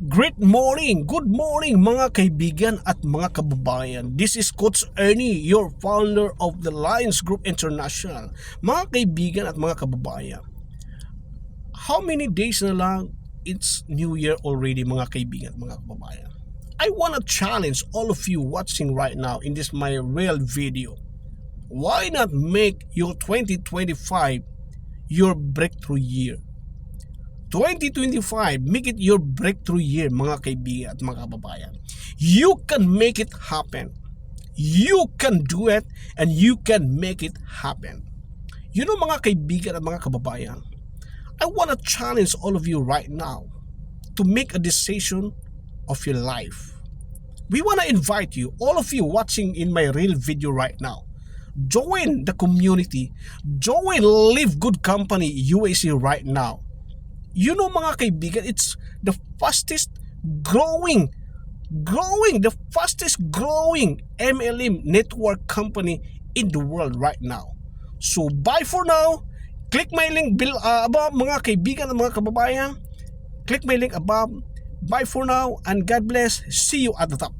Great morning! Good morning mga kaibigan at mga kababayan. This is Coach Ernie, your founder of the Lions Group International. Mga kaibigan at mga kababayan, how many days na lang it's New Year already mga kaibigan at mga kababayan? I wanna challenge all of you watching right now in this my real video. Why not make your 2025 your breakthrough year? 2025, make it your breakthrough year mga kaibigan at mga kababayan. You can make it happen. You can do it and you can make it happen. You know mga kaibigan at mga kababayan, I want to challenge all of you right now to make a decision of your life. We want to invite you, all of you watching in my real video right now, join the community, join Live Good Company USA right now. You know mga kaibigan, it's the fastest growing MLM network company in the world right now. So bye for now. Click my link above mga kaibigan at mga kababayan. Click my link above. Bye for now and God bless. See you at the top.